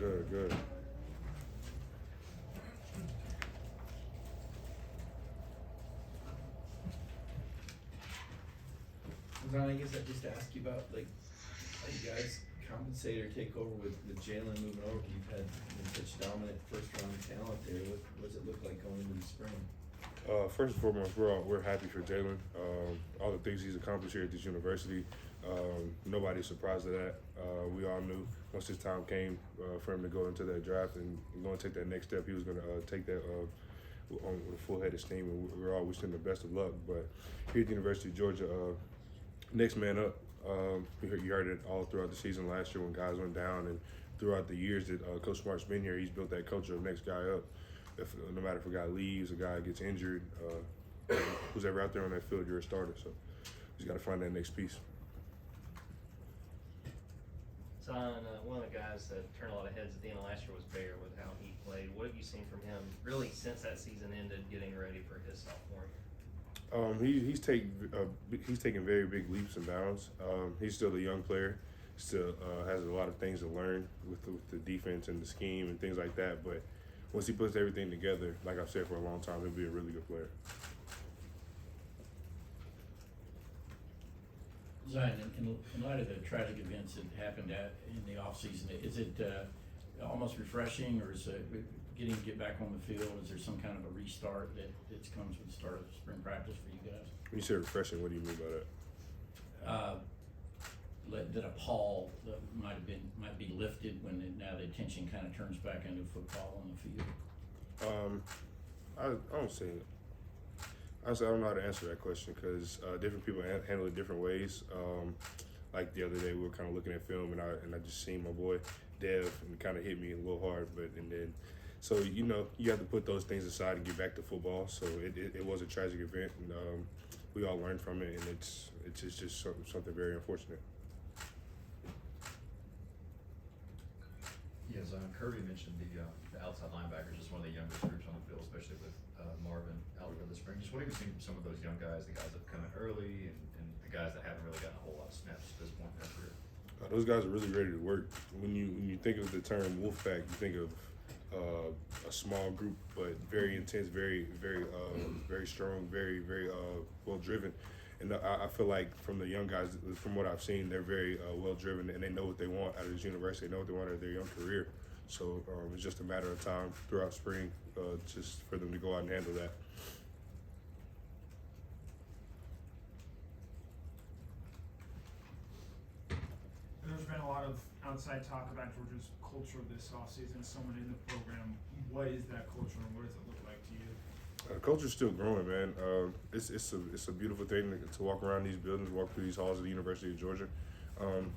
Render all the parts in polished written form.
Good, good. Zion, I guess I'd just ask you about like how you guys compensate or take over with Jalen moving over. You've had such dominant first round talent there. What does it look like going into the spring? First and foremost, we're happy for Jalen. All the things he's accomplished here at this university. Nobody's surprised at that. We all knew once his time came for him to go into that draft and going to take that next step, he was going to take that on with a full head of steam. And we're all wishing him the best of luck. But here at the University of Georgia, next man up. You heard it all throughout the season last year when guys went down, and throughout the years that Coach Smart's been here, he's built that culture of next guy up. No matter if a guy leaves, a guy gets injured, who's ever out there on that field, you're a starter. So he's got to find that next piece. Zion, one of the guys that turned a lot of heads at the end of last year was Bear with how he played. What have you seen from him really since that season ended, getting ready for his sophomore year? He's taking very big leaps and bounds. He's still a young player. Still has a lot of things to learn with the defense and the scheme and things like that. But once he puts everything together, like I've said for a long time, he'll be a really good player. Zion, in light of the tragic events that happened in the offseason, is it almost refreshing, or is it getting to get back on the field? Is there some kind of a restart that comes with the start of spring practice for you guys? When you say refreshing, what do you mean by that? That a pall that might be lifted when now the attention kind of turns back into football on the field. I don't say it. Honestly, I don't know how to answer that question because different people handle it different ways. Like the other day, we were kind of looking at film, and I just seen my boy Dev, and it kind of hit me a little hard. So you have to put those things aside and get back to football. So it was a tragic event, and we all learned from it, and it's just something very unfortunate. Yeah, Zion, Kirby mentioned the outside linebackers as one of the youngest groups on the field, especially with Marvin out for the spring. Just what have you seen from some of those young guys, the guys that come in early and the guys that haven't really gotten a whole lot of snaps at this point in their career? Those guys are really ready to work. When you think of the term Wolfpack, you think of a small group, but very intense, very strong, very well driven. And I feel like from the young guys, from what I've seen, they're very well driven, and they know what they want out of this university. They know what they want out of their young career. So it's just a matter of time throughout spring, just for them to go out and handle that. There's been a lot of outside talk about Georgia's culture this offseason. Someone in the program, what is that culture and what does it look like to you? Culture's still growing, man. It's a beautiful thing to walk around these buildings, walk through these halls of the University of Georgia. And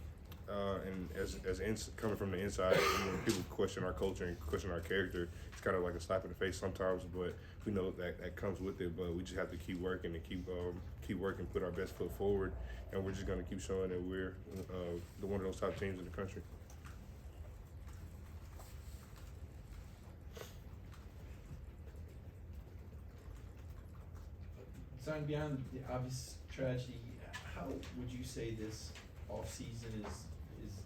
coming from the inside, when people question our culture and question our character, it's kind of like a slap in the face sometimes. But we know that comes with it. But we just have to keep working and keep working, put our best foot forward, and we're just going to keep showing that we're one of those top teams in the country. Zion, beyond the obvious tragedy, how would you say this off-season is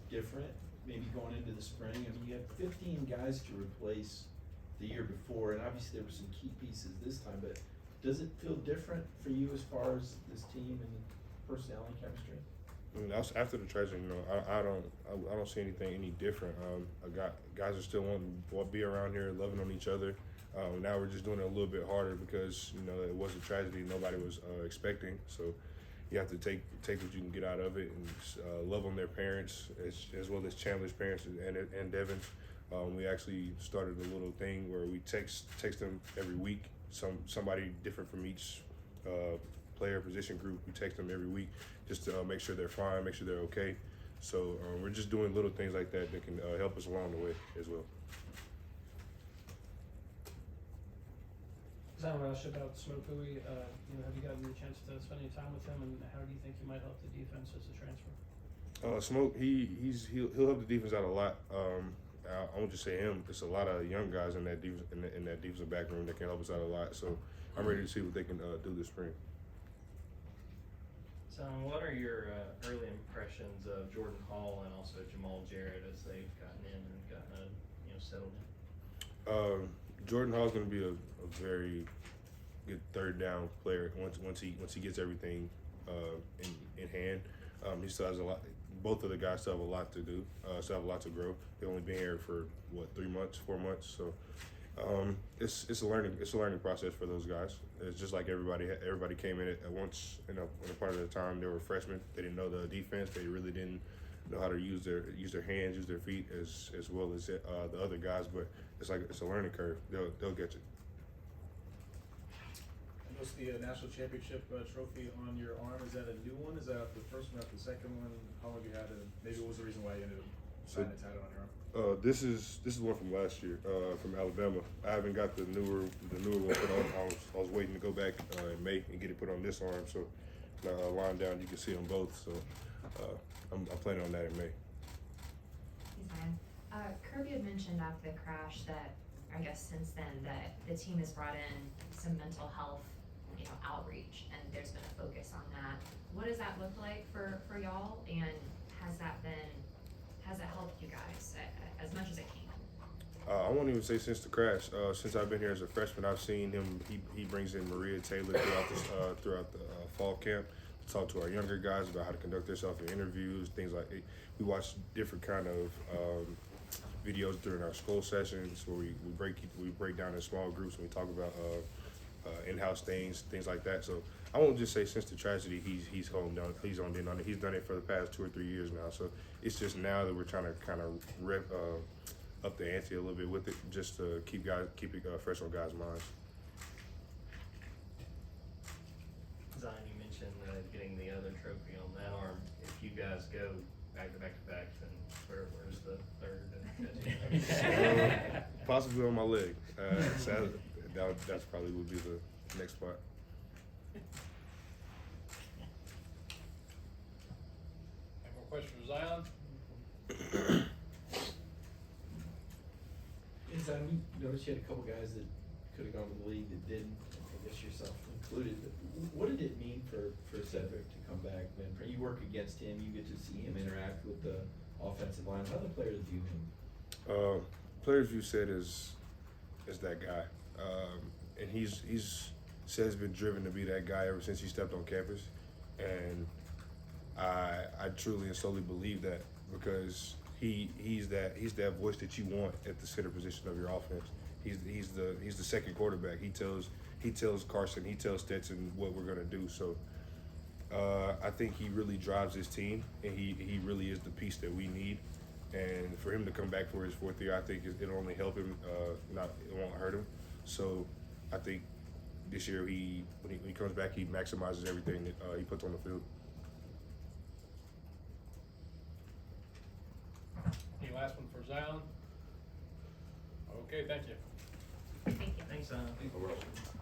different, maybe going into the spring? I mean, you have 15 guys to replace the year before, and obviously there were some key pieces this time, but does it feel different for you as far as this team and personality chemistry? I mean, after the tragedy, I don't see anything any different. Guys are still wanting to be around here, loving on each other. Now we're just doing it a little bit harder because it was a tragedy nobody was expecting. So you have to take what you can get out of it and love on their parents as well as Chandler's parents and Devin's. We actually started a little thing where we text them every week. Somebody different from each player position group. We text them every week just to make sure they're fine, make sure they're okay. So we're just doing little things like that can help us along the way as well. Zion, when I asked you about Smoke Bowie, have you gotten the chance to spend any time with him, and how do you think he might help the defense as a transfer? Smoke, he'll help the defense out a lot. I won't just say him. It's a lot of young guys in that defensive back room that can help us out a lot. So I'm ready to see what they can do this spring. So, what are your early impressions of Jordan Hall and also Jamal Jarrett as they've gotten in and gotten a settled in? Jordan Hall's going to be a very good third down player once he gets everything in hand. He still has a lot. Both of the guys still have a lot to do. Still have a lot to grow. They've only been here for 3 months, 4 months. So it's a learning process for those guys. It's just like everybody came in at once. In a part of the time they were freshmen. They didn't know the defense. They really didn't know how to use their hands, use their feet as well as the other guys. But it's a learning curve. They'll get you. I noticed the national championship trophy on your arm. Is that a new one? Is that the first one? The second one? How long you had it? Maybe what was the reason why you ended up signing a title on your arm? This is one from last year, from Alabama. I haven't got the newer one put on. I was waiting to go back in May and get it put on this arm. So line down, you can see them both. So I'm planning on that in May. Hey, Zion. Kirby had mentioned after the crash that I guess since then that the team has brought in some mental health, outreach, and there's been a focus on that. What does that look like for y'all, and has that helped you guys as much as it can? I won't even say since the crash. Since I've been here as a freshman, I've seen him. He brings in Maria Taylor throughout the fall camp to talk to our younger guys about how to conduct themselves in interviews, things like it. We watch different kind of videos during our school sessions where we break down in small groups and we talk about in-house things like that. So I won't just say since the tragedy he's honed in on it. He's done it for the past 2 or 3 years now. So it's just now that we're trying to kind of rep up the ante a little bit with it, just to keep it fresh on guys' minds. Zion, you mentioned getting the other trophy on that arm. If you guys go back to back to back, then where's the third? Possibly on my leg. That's probably would be the next spot. Any more questions for Zion? Zion, we noticed you had a couple guys that could have gone to the league that didn't. I guess yourself included. But what did it mean for Cedric to come back? Man, you work against him. You get to see him interact with the offensive line. How do the players view him? Players view Sid as that guy, and he's been driven to be that guy ever since he stepped on campus, and I truly and solely believe that because he's that voice that you want at the center position of your offense. He's the second quarterback. He tells Carson, he tells Stetson what we're gonna do. So I think he really drives his team, and he really is the piece that we need. And for him to come back for his 4th year, I think it'll only help him. It won't hurt him. So I think this year when he comes back, he maximizes everything that he puts on the field. Any last one for Zion? Okay, thank you. Thank you. Thanks, Zion.